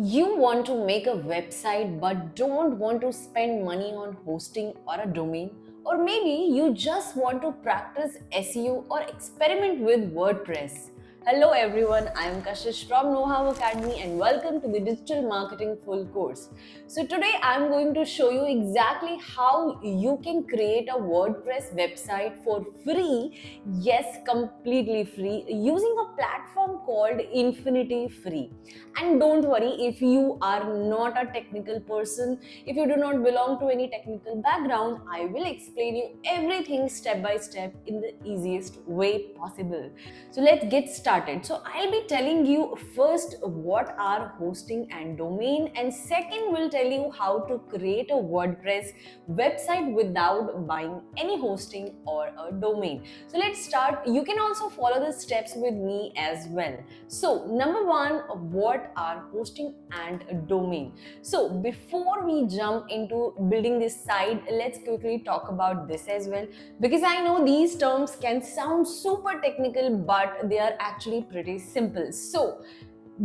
You want to make a website but don't want to spend money on hosting or a domain, or maybe you just want to practice SEO or experiment with WordPress. Hello everyone, I am Kashish from Know How Academy and welcome to the Digital Marketing Full Course. So today I am going to show you exactly how you can create a WordPress website for free, yes, completely free, using a platform called Infinity Free. And don't worry if you are not a technical person, if you do not belong to any technical background, I will explain you everything step by step in the easiest way possible. So let's get started. So I'll be telling you first what are hosting and domain, and second will tell you how to create a WordPress website without buying any hosting or a domain. So let's start. You can also follow the steps with me as well. So number one, what are hosting and domain? So before we jump into building this site, let's quickly talk about this as well, because I know these terms can sound super technical, but they are actually pretty simple. So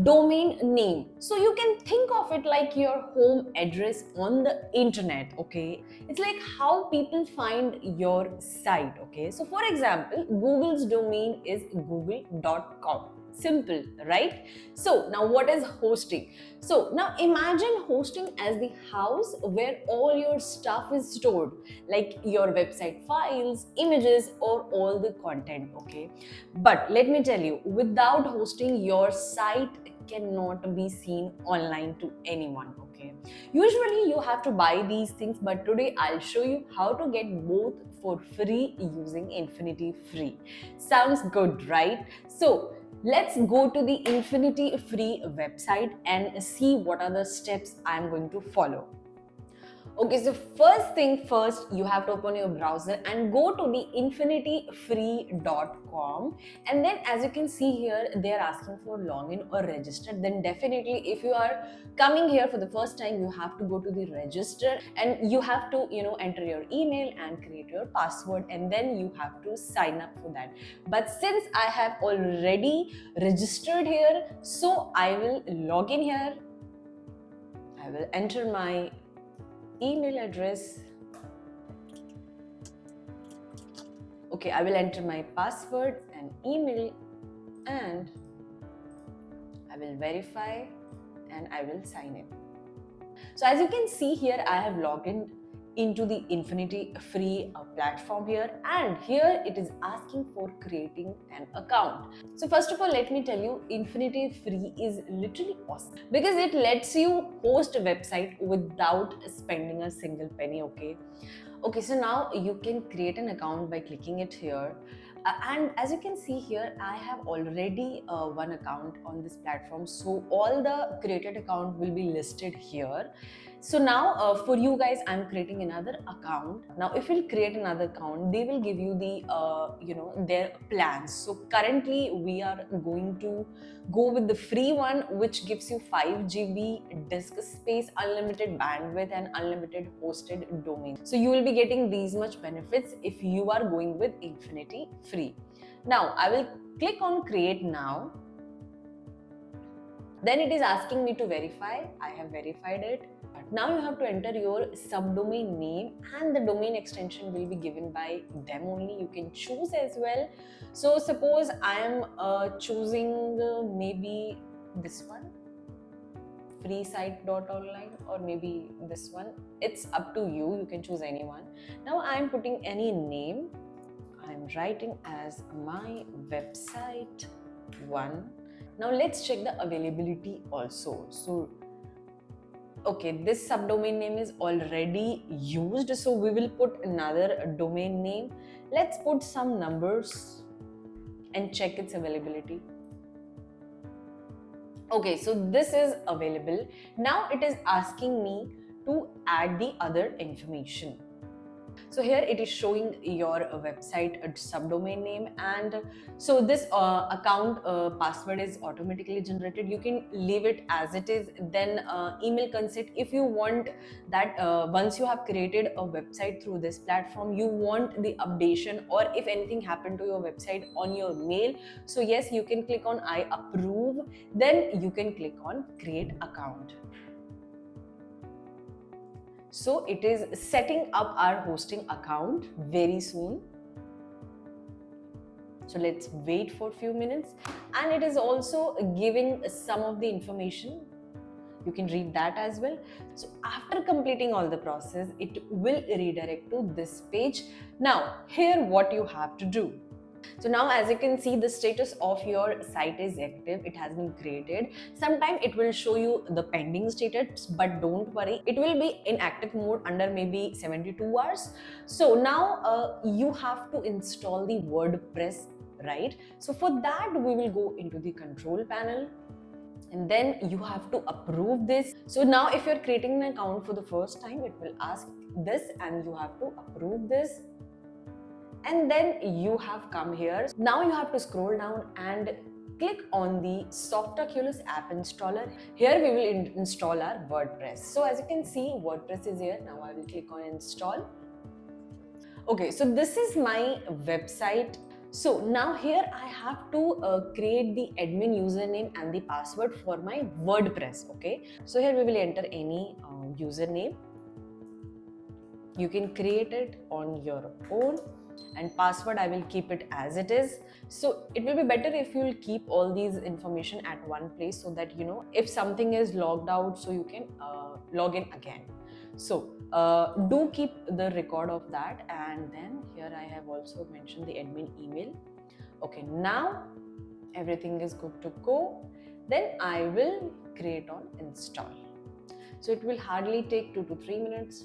domain name, so you can think of it like your home address on the internet. Okay, it's like how people find your site. Okay, so for example, Google's domain is google.com. Simple, right? So now what is hosting? So now imagine hosting as the house where all your stuff is stored, like your website files, images, or all the content. Okay, but let me tell you, without hosting, your site cannot be seen online to anyone. Okay, usually you have to buy these things, but today I'll show you how to get both for free using Infinity Free. Sounds good, right? So let's go to the Infinity Free website and see what are the steps I'm going to follow. Okay, so first thing first, you have to open your browser and go to the infinityfree.com. And then as you can see here, they are asking for login or register. Then definitely if you are coming here for the first time, you have to go to the register and you have to, enter your email and create your password, and then you have to sign up for that. But since I have already registered here, so I will log in here. I will enter my email address. Okay, I will enter my password and email, and I will verify and I will sign in. So as you can see here, I have logged in into the Infinity Free platform here, and here it is asking for creating an account. So first of all, let me tell you, Infinity Free is literally awesome because it lets you host a website without spending a single penny. Okay, so now you can create an account by clicking it here. And as you can see here, I have already one account on this platform. So all the created account will be listed here. So now for you guys, I'm creating another account. Now if you'll create another account, they will give you the, their plans. So currently we are going to go with the free one, which gives you 5 GB disk space, unlimited bandwidth, and unlimited hosted domain. So you will be getting these much benefits if you are going with Infinity Free. Now I will click on create now. Then it is asking me to verify. I have verified it. Now you have to enter your subdomain name, and the domain extension will be given by them only. You can choose as well. So suppose I am choosing maybe this one, freesite.online, or maybe this one. It's up to you. You can choose anyone. Now I am putting any name. I am writing as my website 1. Now let's check the availability also. So okay, this subdomain name is already used, so we will put another domain name. Let's put some numbers and check its availability. Okay, so this is available. Now it is asking me to add the other information. So here it is showing your website subdomain name, and so this account password is automatically generated. You can leave it as it is. Then email consent, if you want that once you have created a website through this platform, you want the updation or if anything happened to your website on your mail, so yes, you can click on I approve. Then you can click on create account. So it is setting up our hosting account very soon. So let's wait for a few minutes, and it is also giving some of the information. You can read that as well. So after completing all the process, it will redirect to this page. Now here what you have to do. So now as you can see, the status of your site is active. It has been created. Sometime it will show you the pending status, but don't worry, it will be in active mode under maybe 72 hours. So now you have to install the WordPress, right? So for that we will go into the control panel, and then you have to approve this. So now if you're creating an account for the first time, it will ask this and you have to approve this. And then you have come here. Now you have to scroll down and click on the Softaculous app installer. Here we will install our WordPress. So as you can see, WordPress is here. Now I will click on install. Okay, so this is my website. So now here I have to create the admin username and the password for my WordPress. Okay, so here we will enter any username. You can create it on your own, and password I will keep it as it is. So it will be better if you will keep all these information at one place, so that you know if something is logged out, so you can log in again. So do keep the record of that. And then here I have also mentioned the admin email. Okay, now everything is good to go. Then I will create on install. So it will hardly take 2 to 3 minutes.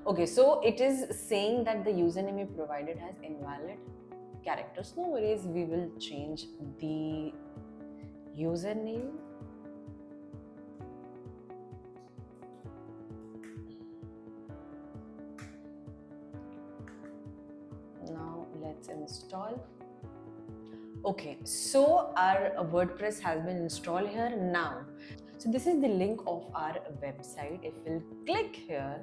Okay, so it is saying that the username you provided has invalid characters. No worries, we will change the username. Now let's install. Okay, so our WordPress has been installed here now. So this is the link of our website. If we'll click here,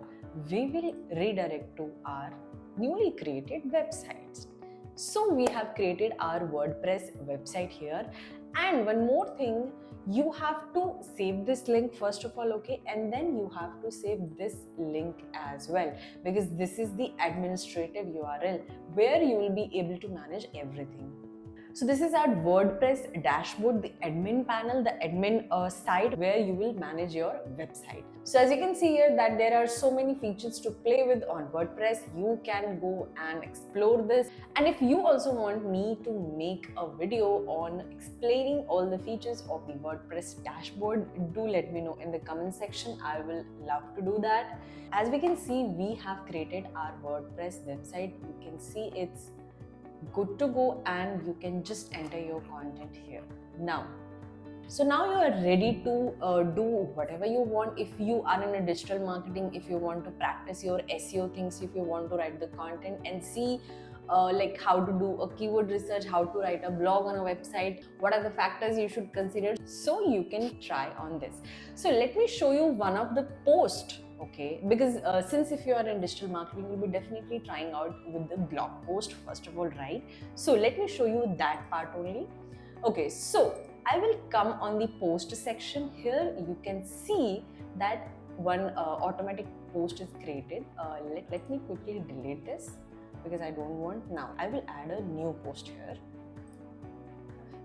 we will redirect to our newly created websites. So we have created our WordPress website here. And one more thing, you have to save this link first of all, okay, and then you have to save this link as well, because this is the administrative URL where you will be able to manage everything. So this is our WordPress dashboard, the admin panel, the admin site where you will manage your website. So as you can see here that there are so many features to play with on WordPress. You can go and explore this. And if you also want me to make a video on explaining all the features of the WordPress dashboard, do let me know in the comment section. I will love to do that. As we can see, we have created our WordPress website. You can see it's good to go, and you can just enter your content here now. So now you are ready to do whatever you want. If you are in a digital marketing, if you want to practice your SEO things, if you want to write the content and see like how to do a keyword research, how to write a blog on a website, what are the factors you should consider, so you can try on this. So let me show you one of the posts. Okay, because since if you are in digital marketing, you'll be definitely trying out with the blog post first of all, right? So let me show you that part only. Okay, so I will come on the post section. Here you can see that one automatic post is created. Let me quickly delete this because I don't want. Now I will add a new post here.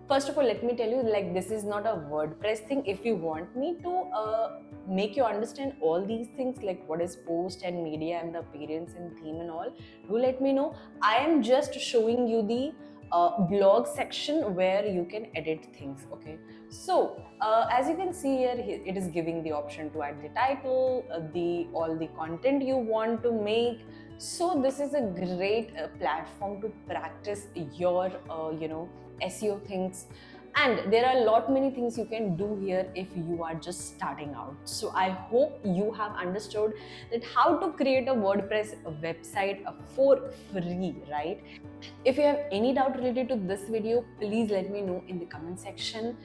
First of all, let me tell you, like, this is not a WordPress thing. If you want me to make you understand all these things, like what is post and media and the appearance and theme and all, do let me know. I am just showing you the blog section where you can edit things. Okay, so as you can see here, it is giving the option to add the title, all the content you want to make. So this is a great platform to practice your SEO things. And there are a lot many things you can do here if you are just starting out. So I hope you have understood that how to create a WordPress website for free, right? If you have any doubt related to this video, please let me know in the comment section.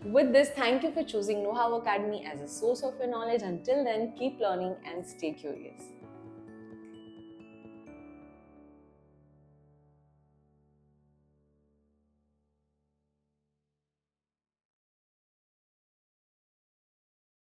With this, thank you for choosing Know How Academy as a source of your knowledge. Until then, keep learning and stay curious.